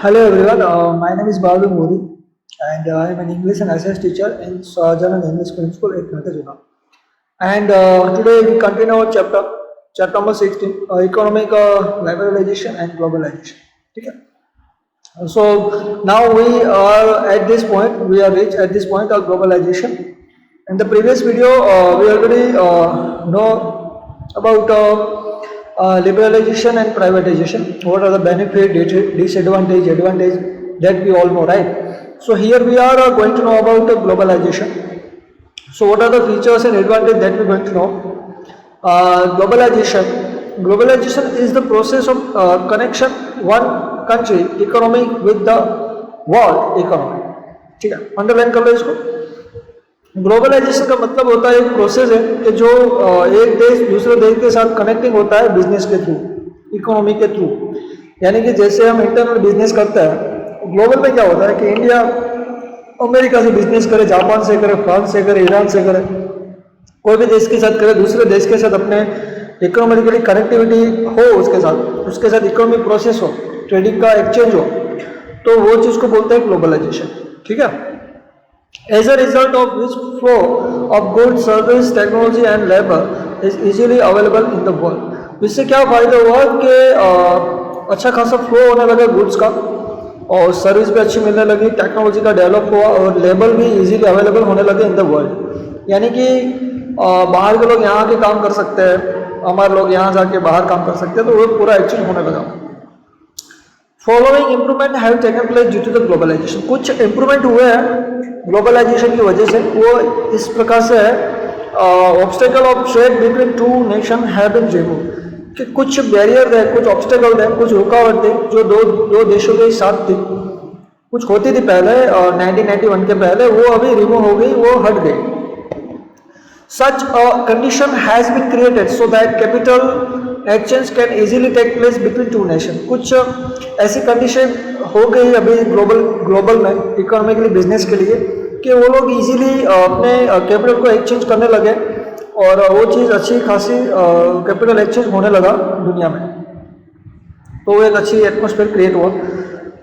Hello everyone, my name is Balu Modi and I am an English and SS teacher in Sahajan English Film School at Natajuna. And today we continue our chapter number 16, economic liberalization and globalization. Okay? So now we are reached at this point of globalization. In the previous video, we already know about liberalization and privatization. What are the benefit, disadvantage, advantage that we all know, right? So here we are going to know about globalization. So what are the features and advantage that we're going to know? Globalization is the process of connection one country economy with the world economy. ठीक है, underline कर लो इसको. Globalisation का मतलब होता है एक process है कि जो एक देश दूसरे देश के साथ कनेक्टिंग होता है बिजनेस के थ्रू, इकोनॉमी के थ्रू. यानी कि जैसे हम इंटरनल बिजनेस करते हैं, ग्लोबल में क्या होता है कि इंडिया अमेरिका से बिजनेस करे, जापान से करे, फ्रांस से करे, ईरान से करे, कोई भी देश के साथ करे, दूसरे देश के साथ अपने इकोनॉमिकली कनेक्टिविटी हो, उसके साथ इकोनॉमिक प्रोसेस हो, ट्रेडिंग का एक्सचेंज हो, तो वो चीज़ को बोलते हैं ग्लोबलाइजेशन. ठीक है. As a result of which flow of goods, service, technology and labor is easily available in the world. इससे क्या फायदा हुआ कि अच्छा खासा फ्लो होने लगा गुड्स का और सर्विस भी अच्छी मिलने लगी, टेक्नोलॉजी का डेवलप हुआ और लेबर भी इजीली अवेलेबल होने लगे इन द वर्ल्ड. यानी कि बाहर के लोग यहाँ के काम कर सकते हैं, हमारे लोग यहाँ जाके बाहर काम कर सकते हैं, तो वो पूरा एक्चुअली होने लगा. Following improvement have taken place due to the globalization. कुछ इम्प्रूवमेंट हुए हैं ग्लोबलाइजेशन की वजह से. वो इस प्रकार से है, obstacle of trade between two nation have been remove. कि कुछ बैरियर है, कुछ ऑब्स्टेकल है, कुछ रुकावट थी जो दो देशों के साथ थी, कुछ होती थी पहले 1991 के पहले, वो अभी रिमूव हो गई, वो हट गई. Such a condition has been created so that capital exchange can easily take place between two nations. कुछ ऐसी कंडीशन हो गई अभी ग्लोबल में इकोनॉमिकली बिजनेस के लिए कि वो लोग इजीली अपने कैपिटल को एक्सचेंज करने लगे और वो चीज़ अच्छी खासी कैपिटल एक्सचेंज होने लगा दुनिया में, तो वो एक अच्छी एटमोसफेयर क्रिएट हुआ.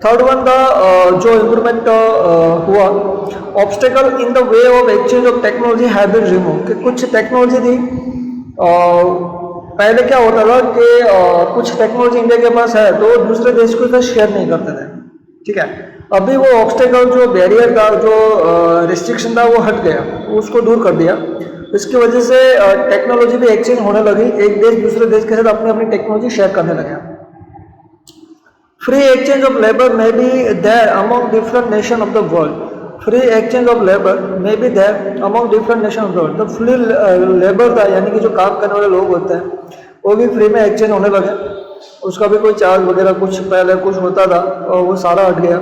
थर्ड वन जो इम्प्रूवमेंट हुआ, obstacle in the way of exchange of technology have been remove. कि कुछ टेक्नोलॉजी थी, पहले क्या होता था कि कुछ टेक्नोलॉजी इंडिया के पास है तो दूसरे देश को इतना शेयर नहीं करते थे. ठीक है. अभी वो ऑब्स्टेकल जो बैरियर था, जो रिस्ट्रिक्शन था, वो हट गया, उसको दूर कर दिया. इसकी वजह से टेक्नोलॉजी भी एक्सचेंज होने लगी, एक देश दूसरे देश के साथ अपनी अपनी टेक्नोलॉजी शेयर करने लगे. Free exchange of labor may be there among different nations of the world. Free exchange of labor may be there among different nations of the world. तो फ्री लेबर था, यानी कि जो काम करने वाले लोग होते हैं वो भी फ्री में एक्सचेंज होने लगे. उसका भी कोई चार्ज वगैरह कुछ पहले कुछ होता था और वो सारा हट गया.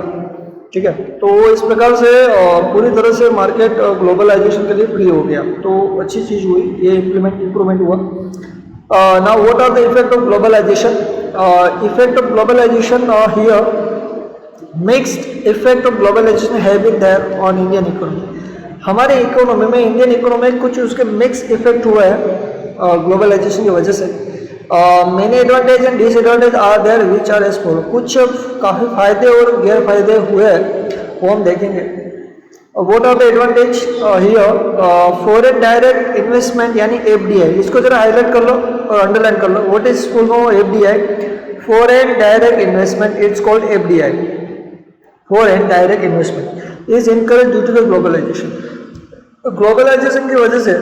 ठीक है. तो इस प्रकार से पूरी तरह से मार्केट ग्लोबलाइजेशन के लिए फ्री हो गया, तो अच्छी चीज़ हुई, ये इम्प्रूवमेंट हुआ. Now what are the effect of globalization? Effect of globalization here, mixed effect of globalization have been there on Indian economy. हमारे इकोनॉमी में, इंडियन इकोनॉमी में कुछ उसके मिक्स इफेक्ट हुआ है ग्लोबलाइजेशन की वजह से. Many advantage and disadvantage are there which are as follow. कुछ काफ़ी फायदे और गैर फायदे हुए हैं, वो हम देखेंगे. What are the advantage here? Foreign direct investment यानी FDI, इसको जरा हाईलाइट कर लो और अंडरलाइन कर लो. What is full form of FDI? Foreign direct investment, it's called FDI. Foreign direct investment is encouraged due to the globalization. Globalization की वजह से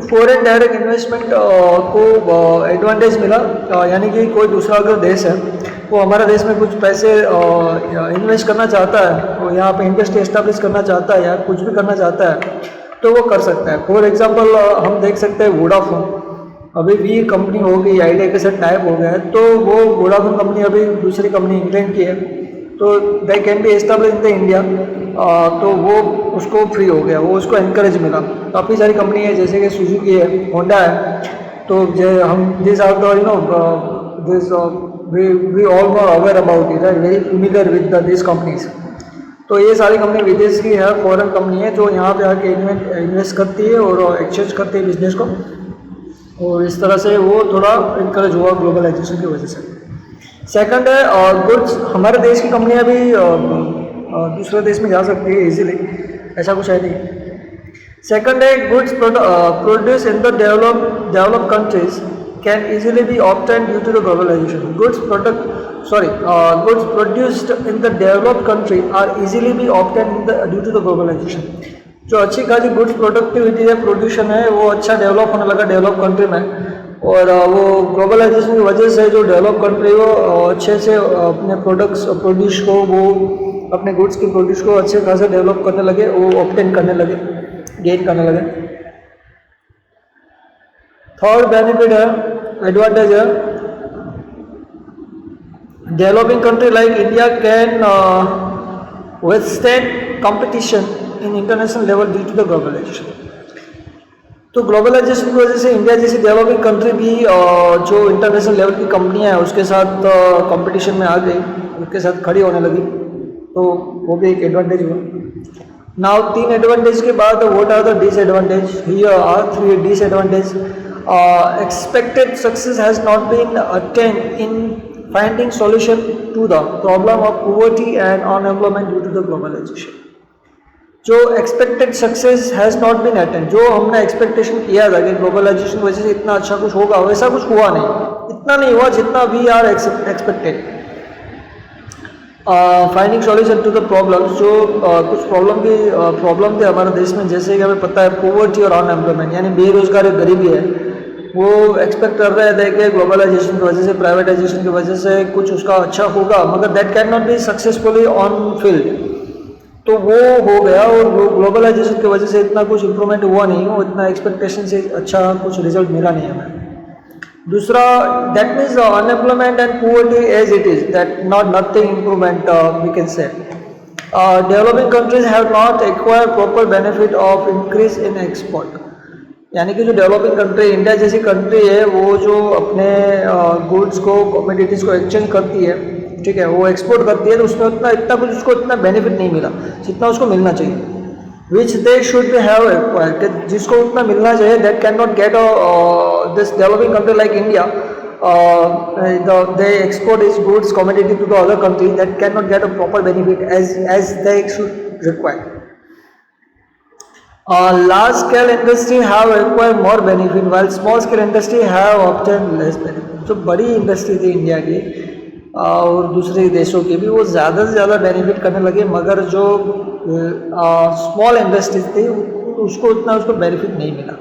foreign direct investment को एडवांटेज मिला. यानी कि कोई दूसरा अगर देश है वो हमारे देश में कुछ पैसे इन्वेस्ट करना चाहता है, वो यहाँ पे इंडस्ट्री एस्टेब्लिश करना चाहता है या कुछ भी करना चाहता है, तो वो कर सकता है. फॉर एग्जांपल हम देख सकते हैं वोडाफोन, अभी भी कंपनी हो गई, आइडिया के साथ टाइप हो गया है, तो वो वोडाफोन कंपनी अभी दूसरी कंपनी इंग्लैंड की है, तो they can be establish in the India. तो वो उसको फ्री हो गया, वो उसको एनकरेज मिला. काफ़ी सारी कंपनी है जैसे कि सुजुकी है, होंडा है, तो जो हम this are the you know this we all know aware about it, right? Very familiar with these companies. तो ये सारी कंपनी विदेश की है, फॉरेन कंपनी है जो यहाँ पे आके इन्वेस्ट करती है और एक्सचेंज करती है बिजनेस को, और इस तरह से वो थोड़ा इनकरेज हुआ ग्लोबलाइजेशन की वजह से. सेकंड है गुड्स, हमारे देश की कंपनियां भी दूसरे देश में जा सकती है इजीली, ऐसा कुछ है नहीं। सेकंड है goods produce in the develop countries can easily be obtain due to the globalization. Goods produced in the developed country are easily be obtain due to the globalisation. जो अच्छी खासी गुड्स प्रोडक्टिविटी है, production है, वो अच्छा develop होने लगा develop country में, और वो ग्लोबलाइजेशन की वजह से जो डेवलप कंट्री वो अच्छे से अपने प्रोडक्ट्स प्रोड्यूस को, वो अपने गुड्स की प्रोड्यूस को अच्छे खासे डेवलप करने लगे, वो ऑब्टेन करने लगे, गेन करने लगे। थर्ड बेनिफिट है, एडवांटेज है, developing country like India can withstand competition in international level due to the globalization. तो ग्लोबलाइजेशन की वजह से इंडिया जैसी डेवलपिंग कंट्री भी जो इंटरनेशनल लेवल की कंपनियां हैं उसके साथ कंपटीशन में आ गई, उसके साथ खड़ी होने लगी, तो वो भी एक एडवांटेज हुआ। नाउ 3 एडवांटेज के बाद what are the disadvantage? Here are 3 disadvantage. Expected success has not been attend in finding solution to the problem of poverty and unemployment due to the globalisation. जो expected success has not been attend, जो हमने expectation किया था कि globalisation की वजह से इतना अच्छा कुछ होगा, वैसा कुछ हुआ नहीं, इतना नहीं हुआ जितना we are expected. Finding solution to the problems, जो कुछ प्रॉब्लम थे हमारे देश में, जैसे कि हमें पता है पॉवर्टी और अनएम्प्लॉयमेंट यानी बेरोजगारी और गरीबी है, वो एक्सपेक्ट कर रहे थे कि ग्लोबलाइजेशन की वजह से, प्राइवेटाइजेशन की वजह से कुछ उसका अच्छा होगा, मगर that can not B successfully on field, तो वो हो गया, और ग्लोबलाइजेशन की वजह से इतना कुछ इम्प्रूवमेंट हुआ नहीं, वो इतना एक्सपेक्टेशन से अच्छा कुछ रिजल्ट मिला नहीं हमें। दूसरा, that means unemployment and poverty as it is, that not nothing improvement we can say. Developing countries have not acquire proper benefit of increase in export, यानी कि जो डेवलपिंग कंट्री इंडिया जैसी कंट्री है, वो जो अपने गुड्स को, commodities को एक्सचेंज करती है, ठीक है, वो एक्सपोर्ट करती है, तो उसमें इतना कुछ उसको इतना बेनिफिट नहीं मिला जितना उसको मिलना चाहिए, which they should be have acquired, जिसको उतना मिलना चाहिए, that can not get this developing country like India, they export is goods commodity to the other country, that can not get a proper benefit as they should require. Large scale industry have acquired more benefit while small scale industry have obtained less benefit। जो बड़ी industry थी India की और दूसरे देशों के भी, वो ज़्यादा से ज़्यादा बेनिफिट करने लगे, मगर जो स्मॉल इंडस्ट्रीज थी उसको उतना बेनिफिट नहीं मिला।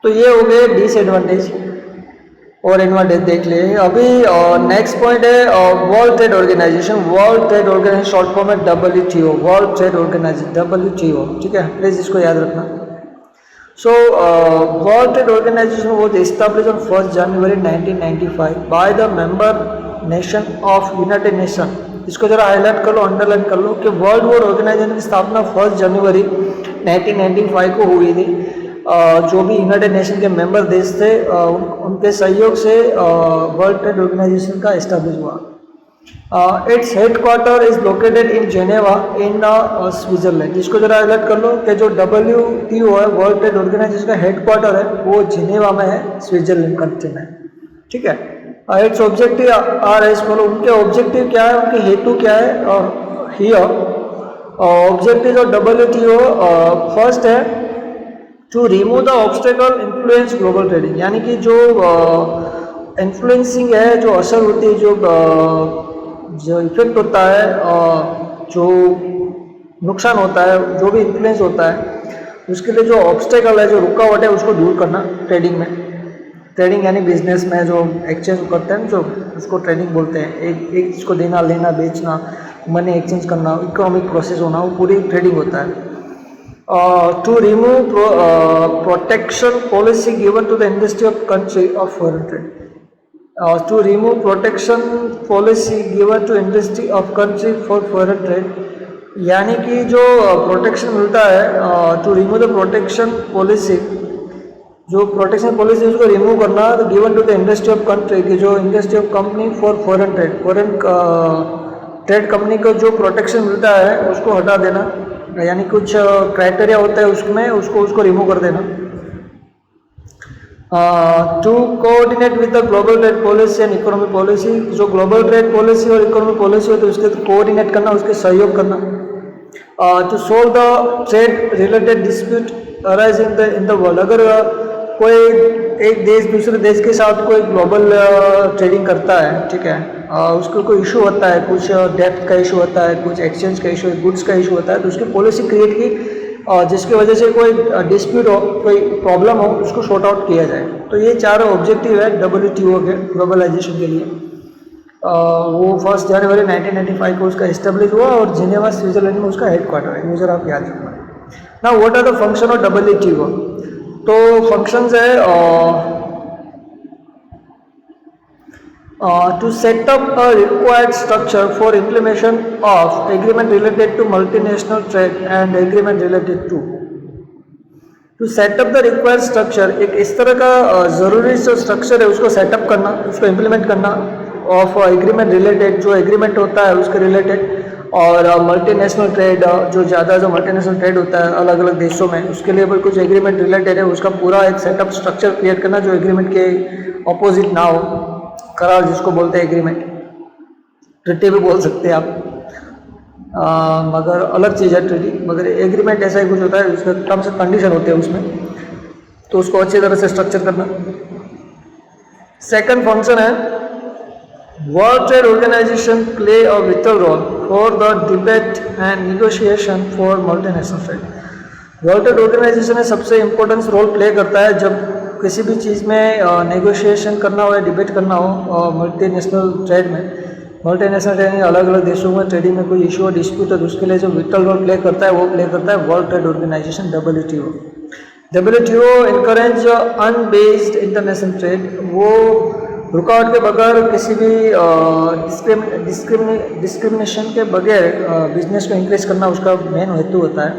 तो ये हो गए डिसएडवांटेज और एडवांटेज देख ले। अभी नेक्स्ट पॉइंट है world trade Organization. World trade Organization short form है WTO, World trade organisation WTO, ठीक है, प्लीज इसको याद रखना। So World trade Organization was established on 1 January 1995 by the member nation of United Nation. इसको जरा highlight कर लो, अंडरलाइन कर लो कि वर्ल्ड ट्रेड ऑर्गेनाइजेशन की स्थापना 1 जनवरी 1995 को हुई थी। जो भी यूनाइटेड नेशन के मेंबर देश थे उनके सहयोग से वर्ल्ड ट्रेड ऑर्गेनाइजेशन का एस्टैब्लिश हुआ। Its headquarter is located in Geneva in Switzerland. इसको जरा हाईलाइट कर लो कि जो WTO है, वर्ल्ड ट्रेड ऑर्गेनाइजेशन का हेडक्वार्टर है, वो जेनेवा में है, स्विट्जरलैंड कंट्री में, ठीक है। Its objective are as follow. उनके ऑब्जेक्टिव क्या है, उनके हेतु क्या है? Here objective of WTO first है to remove the obstacle influence global trading, यानी कि जो इन्फ्लुएंसिंग है, जो असर होती है, जो इफेक्ट होता है, जो नुकसान होता है, जो भी इन्फ्लुएंस होता है, उसके लिए जो ऑब्स्टेकल है, जो रुकावट है, उसको दूर करना ट्रेडिंग में। ट्रेडिंग यानी बिजनेस में जो एक्सचेंज करते हैं, जो उसको ट्रेडिंग बोलते हैं। एक चीज़ को देना, लेना, बेचना, मनी एक्सचेंज करना, इकोनॉमिक प्रोसेस होना, वो पूरी ट्रेडिंग होता है। To remove protection policy given to the industry of country of foreign trade. To remove protection policy given to industry of country for foreign trade, यानी कि जो प्रोटेक्शन मिलता है, to remove the protection policy, जो protection policy उसको remove करना, तो given to the industry of country, की जो industry of company for foreign trade, foreign trade company को जो प्रोटेक्शन मिलता है उसको हटा देना, यानी कुछ क्राइटेरिया होता है उसमें, उसको रिमूव कर देना। To coordinate with the global trade policy and economic policy, जो ग्लोबल ट्रेड पॉलिसी और इकोनॉमिक पॉलिसी होती है उसके कोऑर्डिनेट करना, उसके सहयोग करना. To solve the trade related dispute arise in the world. अगर कोई एक देश दूसरे देश के साथ कोई ग्लोबल ट्रेडिंग करता है, ठीक है, उसको कोई इशू होता है, कुछ डेप्थ का इशू होता है, कुछ एक्सचेंज का इशू, गुड्स का इशू होता है, तो उसकी पॉलिसी क्रिएट की जिसकी वजह से कोई डिस्प्यूट हो, कोई प्रॉब्लम हो, उसको शॉर्ट आउट किया जाए. तो ये चारों ऑब्जेक्टिव है WTO के ग्लोबलाइजेशन के लिए. वो 1 जनवरी 1995 को उसका इस्टेब्लिश हुआ और जिनेवा स्विट्जरलैंड में उसका हेडक्वार्टर है. यूजर आप याद रखना. ना what are the function of WTO? तो फंक्शंस है to set up a required structure for implementation of agreement related to multinational trade and agreement related to set up the required structure. एक इस तरह का ज़रूरी जो स्ट्रक्चर है उसको सेटअप करना, उसको इम्प्लीमेंट करना ऑफ एग्रीमेंट रिलेटेड, जो एग्रीमेंट होता है उसके रिलेटेड, और मल्टीनेशनल ट्रेड, जो मल्टीनेशनल ट्रेड होता है अलग अलग देशों में, उसके लिए भी कुछ एग्रीमेंट रिलेटेड है, उसका पूरा एक सेटअप स्ट्रक्चर क्रिएट करना जो एग्रीमेंट के ऑपोजिट ना हो. करार जिसको बोलते हैं एग्रीमेंट, ट्रीटी भी बोल सकते हैं आप, मगर अलग चीज़ है ट्रीटी. मगर एग्रीमेंट ऐसा ही कुछ होता है, उसके टर्म्स एंड कंडीशन होते हैं उसमें, तो उसको अच्छी तरह से स्ट्रक्चर करना. सेकंड फंक्शन है world trade Organization play a vital role for the debate and negotiation for multinational trade. World trade Organization सबसे इम्पोर्टेंट रोल प्ले करता है जब किसी भी चीज़ में नेगोशिएशन करना हो या डिबेट करना हो मल्टीनेशनल ट्रेड में. मल्टीनेशनल ट्रेड में अलग अलग देशों में ट्रेडिंग में कोई इशू और डिस्प्यूट है, तो उसके लिए जो विटल रोल प्ले करता है वो प्ले करता है world trade organisation WTO. WTO encourage unbiased international trade. वो रुकावट के बगैर किसी भी डिस्क्रिमिनेशन के बगैर बिजनेस को इंक्रीज करना उसका मेन हेतु होता है.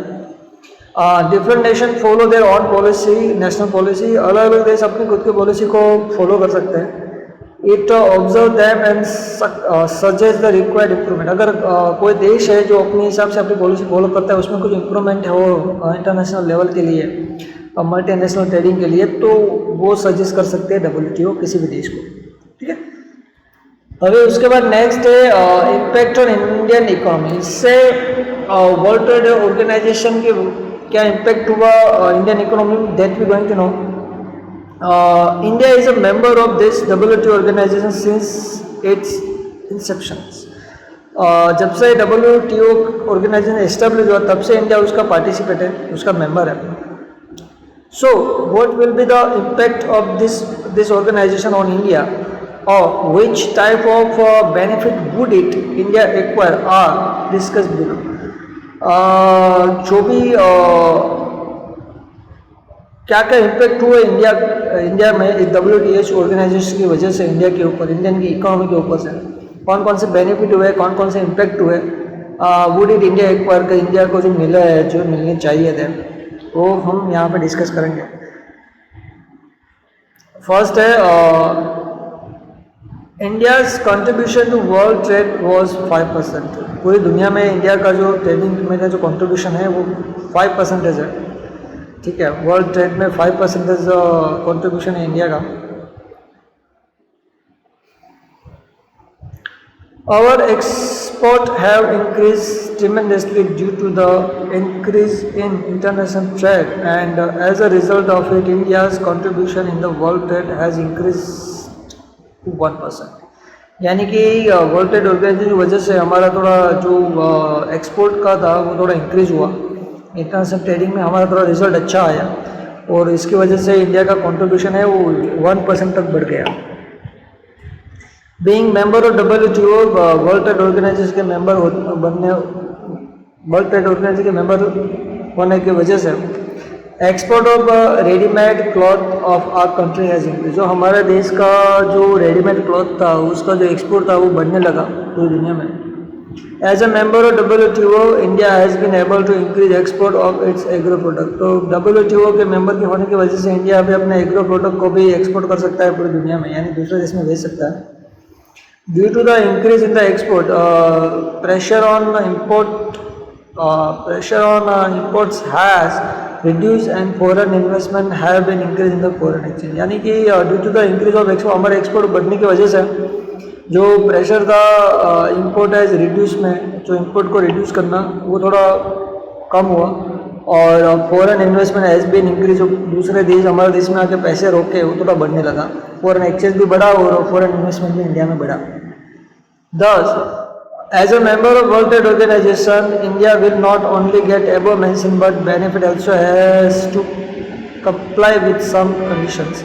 Different nation follow their own policy, national policy. अलग अलग देश अपनी खुद की पॉलिसी को फॉलो कर सकते हैं. It observe them and suggest the required improvement. अगर कोई देश है जो अपने हिसाब से अपनी पॉलिसी फॉलो करता है, उसमें कुछ इम्प्रूवमेंट हो इंटरनेशनल लेवल के लिए, मल्टीनेशनल ट्रेडिंग के लिए, तो वो सजेस्ट कर सकते हैं WTO किसी भी देश को. ठीक है. अभी उसके बाद नेक्स्ट है इम्पैक्ट ऑन इंडियन इकोनॉमी. इससे वर्ल्ड ट्रेड ऑर्गेनाइजेशन के क्या इम्पैक्ट हुआ इंडियन इकोनॉमी में, that we going to know. India is a member of this WTO organization since its inception. जब से WTO ऑर्गेनाइजेशन एस्टेब्लिश हुआ तब से इंडिया उसका पार्टिसिपेट है, उसका मेंबर है. So what will be the impact of this organization on India, or which type of benefit would it India acquire are discussed below. जो भी क्या क्या इम्पैक्ट हुए इंडिया में इस WTO ऑर्गेनाइजेशन की वजह से इंडिया के ऊपर, इंडियन की इकोनॉमी के ऊपर से कौन कौन से बेनिफिट हुए, कौन कौन से इम्पैक्ट हुए, वुड इट इंडिया एक्वायर का इंडिया को जो मिला है, जो मिलने चाहिए थे, वो हम यहाँ पे डिस्कस करेंगे. फर्स्ट है India's contribution to world trade was 5%. पूरी दुनिया में इंडिया का जो ट्रेडिंग में का जो कंट्रीब्यूशन है वो 5% है. ठीक है, वर्ल्ड ट्रेड में 5% कंट्रीब्यूशन है इंडिया का. Our export have increased tremendously due to the increase in international trade, and as a result of it, India's contribution in the world trade has increased to 1%. यानी कि world trade organisation की वजह से हमारा थोड़ा जो export का था वो थोड़ा इंक्रीज हुआ. इंटरनेशनल ट्रेडिंग में हमारा थोड़ा रिजल्ट अच्छा आया और इसकी वजह से इंडिया का कंट्रीब्यूशन है वो 1% तक बढ़ गया. Being member of WTO, World trade Organization के मेंबर बनने, वर्ल्ड ट्रेड ऑर्गेनाइजेशन के मेंबर होने की वजह से export of readymade cloth of our country has increase. जो हमारे देश का जो रेडीमेड क्लॉथ था उसका जो एक्सपोर्ट था वो बढ़ने लगा पूरी दुनिया में. As a member of WTO, India has been able to increase export of its agro product. तो WTO के मेंबर के होने की वजह से इंडिया अभी अपने एग्रो प्रोडक्ट को भी एक्सपोर्ट कर सकता है पूरी दुनिया में, यानी दूसरे देश में भेज सकता है. Due to the increase in the export, pressure on imports has reduce and foreign investment have been increased in the foreign exchange. यानी कि due to the increase of export, हमारे एक्सपोर्ट बढ़ने की वजह से जो प्रेशर था इंपोर्ट एज रिड्यूस में, जो इंपोर्ट को रिड्यूस करना वो थोड़ा कम हुआ, और foreign investment has been increase, जो दूसरे देश हमारे देश में आके पैसे रोके वो थोड़ा बढ़ने लगा, फॉरेन एक्सचेंज भी बढ़ा और फॉरेन इन्वेस्टमेंट भी इंडिया में बढ़ा. Thus, as a member of World Trade Organization, India will not only get above mentioned but benefit also has to comply with some conditions.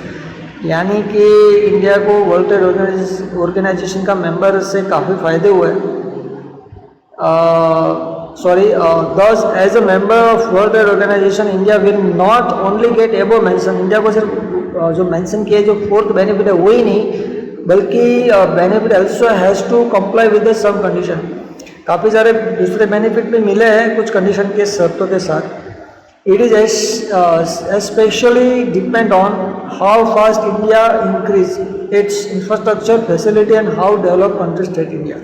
यानी कि इंडिया को वर्ल्ड ट्रेड ऑर्गेनाइजेशन का member से काफ़ी फ़ायदे हुए. Thus, as a member of World Trade Organization, India will not only get above mentioned, India को सिर्फ जो मेंशन किए जो फोर्थ बेनिफिट है वही नहीं, बल्कि benefit also has to comply with some condition. काफ़ी सारे दूसरे बेनिफिट भी मिले हैं कुछ कंडीशन के शर्तों के साथ. It is specially depend on how fast India increase its infrastructure facility and how develop country state India.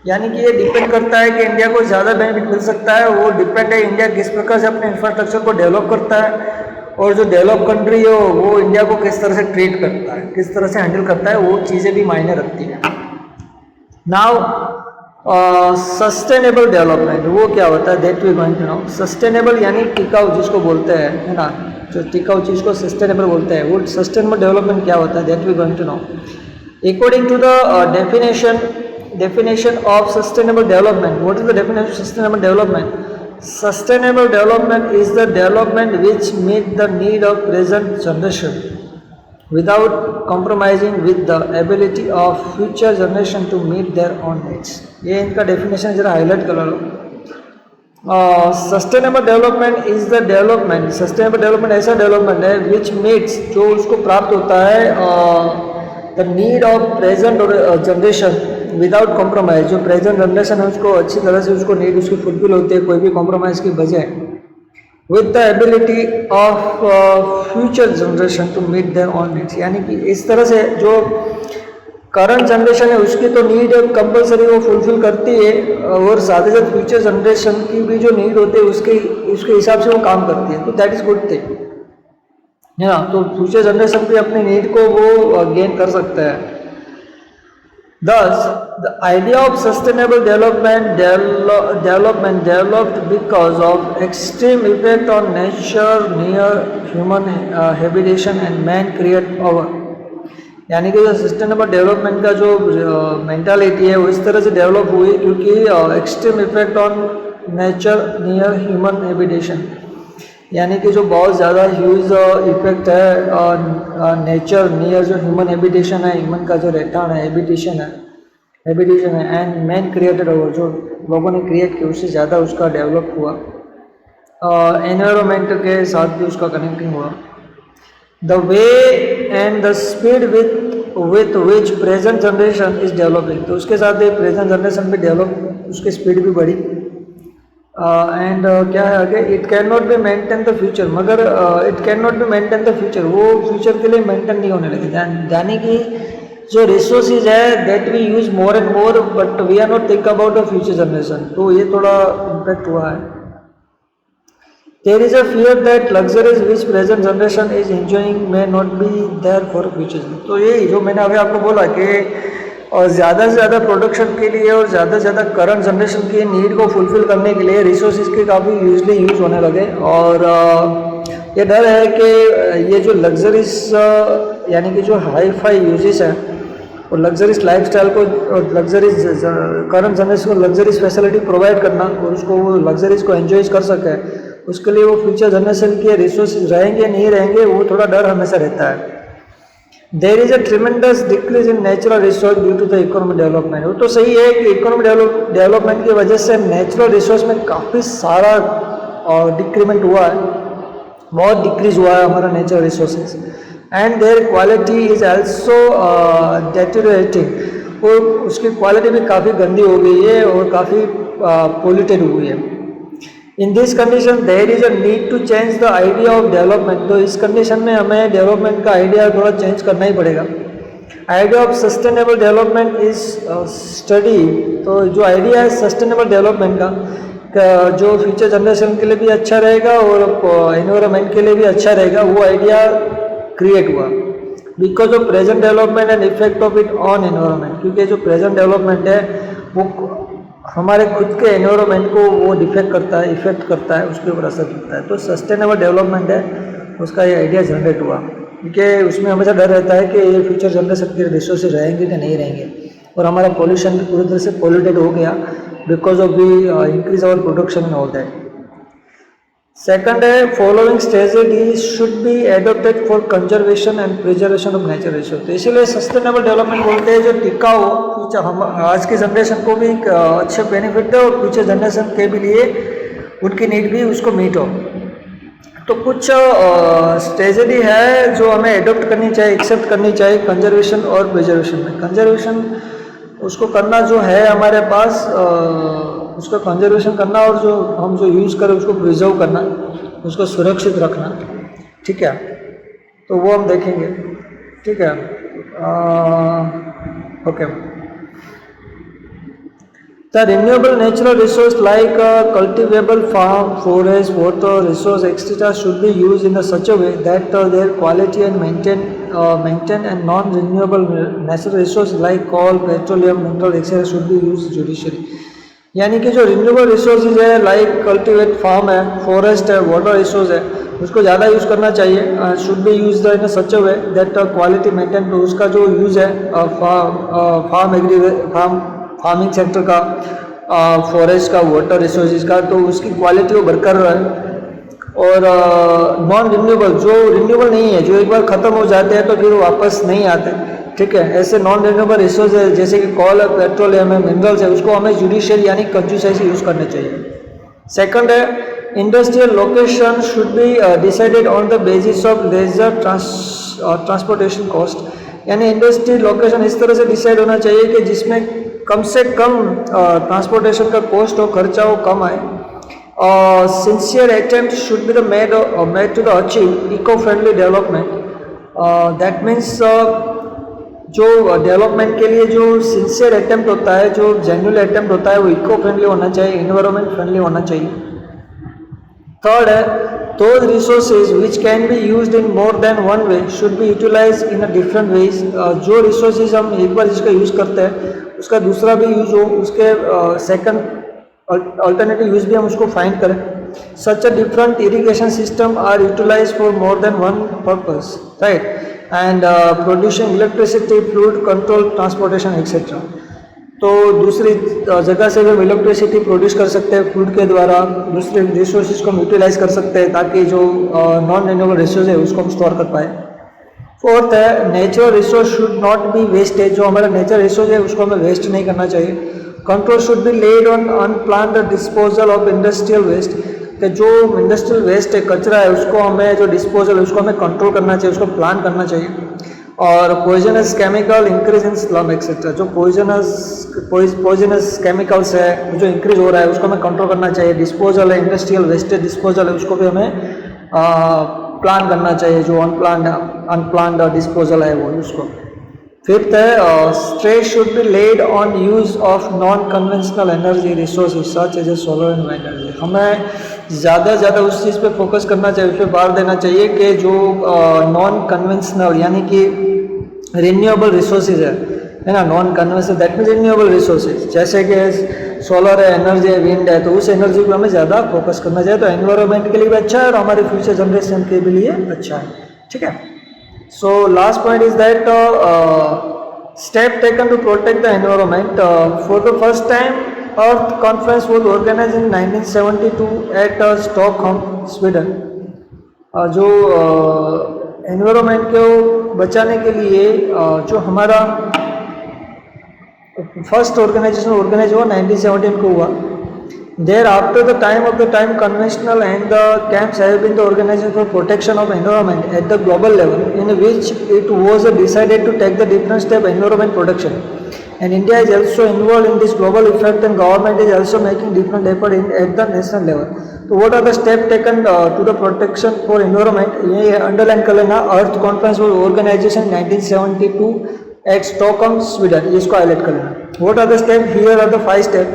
यानी कि ये डिपेंड करता है कि इंडिया को ज़्यादा बेनिफिट मिल सकता है, वो डिपेंड है इंडिया किस प्रकार से अपने इंफ्रास्ट्रक्चर को डेवलप करता है, और जो डेवलप कंट्री हो वो इंडिया को किस तरह से ट्रीट करता है, किस तरह से हैंडल करता है, वो चीज़ें भी मायने रखती हैं. नाउ सस्टेनेबल डेवलपमेंट वो क्या होता है, that we going to know. Sustainable यानी टिकाऊ जिसको बोलते हैं, है ना, जो टिकाऊ चीज़ को सस्टेनेबल बोलते हैं, वो सस्टेनेबल डेवलपमेंट क्या होता है, that we going to know. According to the definition of sustainable development, what is the definition of sustainable development? Sustainable development is the development which meet the need of present generation without compromising with the ability of future generation to meet their own needs. ये इनका definition जरा highlight कर लो. Sustainable development is the development, sustainable development ऐसा development है which meets, जो उसको प्राप्त होता है the need of present generation without compromise. जो प्रेजेंट जनरेशन है उसको अच्छी तरह से उसको नीड उसकी फुलफिल होती है कोई भी कॉम्प्रोमाइज़ की बजाय, with the ability of future generation to meet their own needs. यानी कि इस तरह से जो करंट जनरेशन है उसकी तो नीड कंपलसरी वो फुलफिल करती है, और साथ ही साथ फ्यूचर जनरेशन की भी जो नीड होती है उसके हिसाब से वो काम करती है. तो दैट इज़ गुड थिंग, है ना. तो फ्यूचर जनरेशन भी अपनी नीड को वो गेन कर सकता है. Thus, the idea of sustainable development developed because of extreme effect on nature, near human habitation and man create power. यानी कि जो सस्टेनेबल डेवलपमेंट का जो मेंटालिटी है वो इस तरह से डेवलप हुई क्योंकि extreme effect on nature near human habitation. यानी कि जो बहुत ज़्यादा ह्यूज इफेक्ट है नेचर नियर जो ह्यूमन हैबिटेशन है, ह्यूमन का जो रहठान है, हैबिटेशन है, एंड मैन क्रिएटेड ओवर, जो लोगों ने क्रिएट किया उससे ज़्यादा उसका डेवलप हुआ, एनवायरनमेंट के साथ भी उसका कनेक्टिंग हुआ. The way and the speed with which present generation is developing. तो उसके साथ ही प्रेजेंट जनरेशन भी डेवलप, उसकी स्पीड भी बढ़ी. एंड क्या है आगे, it can not be maintain the future, मगर it can not be maintain the future, वो फ्यूचर के लिए मेंटेन नहीं होने लगे. यानी कि जो रिसोर्सेज है that we use more and more but we are not think about the future generation. तो ये थोड़ा इम्पैक्ट हुआ है. There is a fear that luxuries which present generation is enjoying may not be there for future. तो ये जो मैंने अभी आपको बोला कि और ज़्यादा से ज़्यादा प्रोडक्शन के लिए और ज़्यादा से ज़्यादा करंट जनरेशन की नीड को फुलफ़िल करने के लिए रिसोर्सेज के काफ़ी यूजली यूज़ होने लगे. और ये डर है कि ये जो लग्जरीज यानी कि जो हाई फाई यूजेस है और लग्जरीज लाइफस्टाइल को और लग्जरीज करंट जनरेशन को लग्जरीज फैसिलिटी प्रोवाइड करना और उसको वो लग्जरीज को एंजॉय कर सके, उसके लिए वो फ्यूचर जनरेशन के रिसोर्सेज रहेंगे नहीं रहेंगे, वो थोड़ा डर हमेशा रहता है. There is a tremendous decrease in natural resource due to the economic development. वो तो सही है कि इकोनॉमिक डेवलपमेंट की वजह से नेचुरल रिसोर्स में काफ़ी सारा डिक्रीमेंट हुआ है, बहुत डिक्रीज हुआ है हमारा natural resources. And their quality is also deteriorating, और उसकी क्वालिटी भी काफ़ी गंदी हो गई है और काफ़ी पोल्यूटेड हुई है. In this condition there is a need to change the idea of development. तो इस कंडीशन में हमें डेवलपमेंट का आइडिया थोड़ा चेंज करना ही पड़ेगा. Idea of sustainable development is study. तो जो आइडिया है सस्टेनेबल डेवलपमेंट का, जो फ्यूचर जनरेशन के लिए भी अच्छा रहेगा और एनवायरनमेंट के लिए भी अच्छा रहेगा, वो आइडिया क्रिएट हुआ because of present development and effect of it on environment. क्योंकि जो प्रेजेंट डेवलपमेंट है वो हमारे खुद के एनवायरनमेंट को वो डिफेक्ट करता है, इफेक्ट करता है, उसके ऊपर असर करता है। तो सस्टेनेबल डेवलपमेंट है, उसका ये आइडिया जनरेट हुआ क्योंकि उसमें हमेशा डर रहता है कि ये फ्यूचर जनरेशन के रिसोर्सेज रहेंगे कि नहीं रहेंगे, और हमारा पॉल्यूशन भी पूरी तरह से पॉल्यूटेड हो गया because of the increase our production and all that. Second है following strategy should be adopted for conservation and preservation of nature resource. तो इसीलिए सस्टेनेबल डेवलपमेंट बोलते हैं जो टिकाऊ फ्यूचर हम आज की जनरेशन को भी अच्छे बेनिफिट है और फ्यूचर जनरेशन के भी लिए उनकी नीड भी उसको मीट हो। तो कुछ स्ट्रेटेजी है जो हमें एडोप्ट करनी चाहिए, एक्सेप्ट करनी चाहिए कंजर्वेशन और प्रिजर्वेशन में। कंजर्वेशन उसको करना जो है हमारे पास उसका कंजर्वेशन करना, और जो हम जो यूज़ करें उसको प्रिजर्व करना, उसको सुरक्षित रखना, ठीक है। तो वो हम देखेंगे, ठीक है। Okay. The renewable natural resource like cultivable farm, forest, water, resource, etc. should be used in such a way that their quality and maintain and non-renewable natural resources like coal, petroleum, mineral, etc. should be used judiciously. यानी कि जो renewable resources है like cultivate farm है, forest है, water resource है, उसको ज़्यादा use करना चाहिए। Should be use in such a way that quality maintain, तो उसका जो यूज़ है फार्मिंग सेक्टर का, फॉरेस्ट का, वाटर रिसोर्सेज का, तो उसकी क्वालिटी वो बरकरार है। और नॉन रिन्यूएबल जो रिन्यूएबल नहीं है, जो एक बार ख़त्म हो जाते हैं तो फिर वापस नहीं आते, ठीक है। ऐसे नॉन रिन्यूएबल रिसोर्स है जैसे कि कॉल है, पेट्रोलियम है, मिनरल्स है, उसको हमें जुडिशियल यानी कंजूसाई से यूज़ करना चाहिए। सेकंड है industrial location should be decided on the basis of lesser transportation cost. यानी इंडस्ट्री लोकेशन इस तरह से डिसाइड होना चाहिए कि जिसमें कम से कम ट्रांसपोर्टेशन का कॉस्ट हो, खर्चा हो, कम आए। Sincere attempt should be the made to the achieve eco friendly development. That means जो डेवलपमेंट के लिए जो सिंसियर अटेम्प्ट होता है, जो जेन्युइन अटेम्प्ट होता है, वो इको फ्रेंडली होना चाहिए, इन्वायरमेंट फ्रेंडली होना चाहिए। थर्ड है those resources which can be used in more than one way should be utilized in a different ways। जो resources हम एक बार जिसका यूज़ करते हैं उसका दूसरा भी यूज़ हो, उसके सेकंड अल्टरनेटिव यूज़ भी हम उसको फाइंड करें। Such a different irrigation system are utilized for more than one purpose, right? And producing electricity, fluid control, transportation, etc. तो दूसरी जगह से हम इलेक्ट्रिसिटी प्रोड्यूस कर सकते हैं फ्लूइड के द्वारा, दूसरे रिसोर्सेज को हम यूटिलाइज कर सकते हैं ताकि जो नॉन रिन्यूएबल रिसोर्स है उसको हम स्टोर कर पाए। फोर्थ है natural resource should not be wastage. जो हमारा नेचुरल रिसोर्स है उसको हमें वेस्ट नहीं करना चाहिए। Control should be laid on unplanned disposal of industrial waste. कि जो इंडस्ट्रियल वेस्ट है, कचरा है, उसको हमें जो डिस्पोजल है उसको हमें कंट्रोल करना चाहिए, उसको प्लान करना चाहिए। और poisonous chemical increase in slum etcetera. जो पॉइजनस केमिकल्स है जो इंक्रीज हो रहा है उसको हमें कंट्रोल करना चाहिए। डिस्पोजल है, इंडस्ट्रियल वेस्टेज डिस्पोजल है, उसको भी हमें प्लान करना चाहिए, जो अनप्लान्ड डिस्पोजल है वो उसको। फिफ्थ है stress should be laid on use of non conventional energy resources such as a solar and wind energy. हमें ज़्यादा से ज़्यादा उस चीज़ पे फोकस करना चाहिए, उस पर बार देना चाहिए कि जो नॉन कन्वेंशनल यानी कि रिन्यूएबल रिसोर्सेज है ना, non conventional that means renewable resources जैसे कि सोलर है, एनर्जी है, विंड है, तो उस एनर्जी को हमें ज़्यादा फोकस करना चाहिए। तो एनवायरनमेंट के लिए भी अच्छा है और हमारे फ्यूचर जनरेशन के भी लिए अच्छा है, ठीक है। So last point is that step taken to protect the environment. For the first time, Earth Conference was organized in 1972 at Stockholm, Sweden. जो environment को बचाने के लिए जो हमारा फर्स्ट ऑर्गेनाइजेशन ऑर्गेनाइज हुआ 1917 को हुआ। Thereafter, the time conventional and the camps have been the organization for protection of environment at the global level, in which it was decided to take the different step environment protection. And India is also involved in this global effect, and government is also making different effort at the national level. So what are the steps taken to the protection for environment? ये underline कर लेना। Earth Conference was organization 1972 at Stockholm, Sweden. इसको highlight कर लेना। What are the steps? Here are the 5 steps.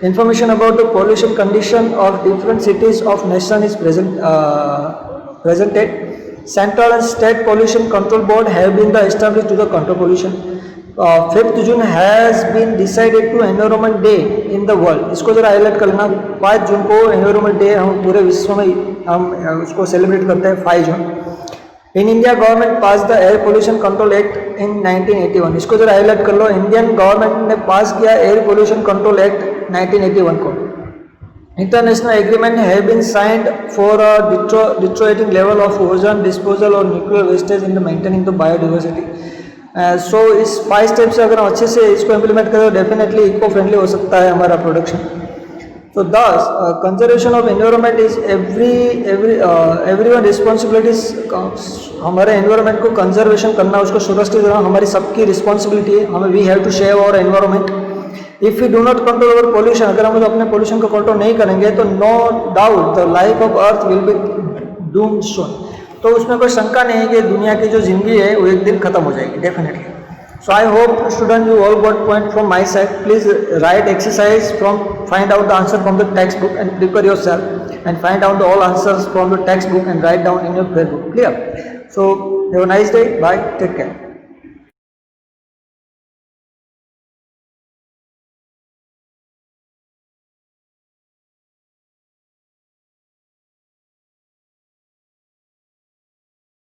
Information about the pollution condition of different cities of nation is presented. Central and state pollution control board have been established to the control pollution. 5th June has been decided to environment day in the world. इसको जरा highlight कर लेना. 5 जून को environment day हम पूरे विश्व में हम उसको सेलिब्रेट करते हैं 5 June. In India government pass the air pollution control act in 1981. इसको जरा हाईलाइट कर लो. इंडियन गवर्नमेंट ने पास किया एयर पोल्यूशन कंट्रोल एक्ट 1981 को. International agreement have been signed for deteriorating level of ozone disposal और nuclear wastage in the maintaining the biodiversity. So इस 5 step से अगर हम अच्छे से इसको इम्प्लीमेंट करें तो डेफिनेटली इको फ्रेंडली हो सकता है हमारा production. So thus, conservation of environment is everyone responsibilities. हमारे environment को conservation करना, उसको सुरक्षित रखना हमारी सबकी responsibility है. हमें we have to save our environment. If we do not control our pollution, अगर हम अपने pollution को control नहीं करेंगे तो no doubt the life of earth will be doomed soon. तो उसमें कोई शंका नहीं है कि दुनिया की जो जिंदगी है वो एक दिन खत्म हो जाएगी definitely. So I hope students you all got point from my side. Please write exercise from find out the answer from the textbook and prepare yourself and find out all answers from the textbook and write down in your prayer book. Clear? So have a nice day. Bye. Take care.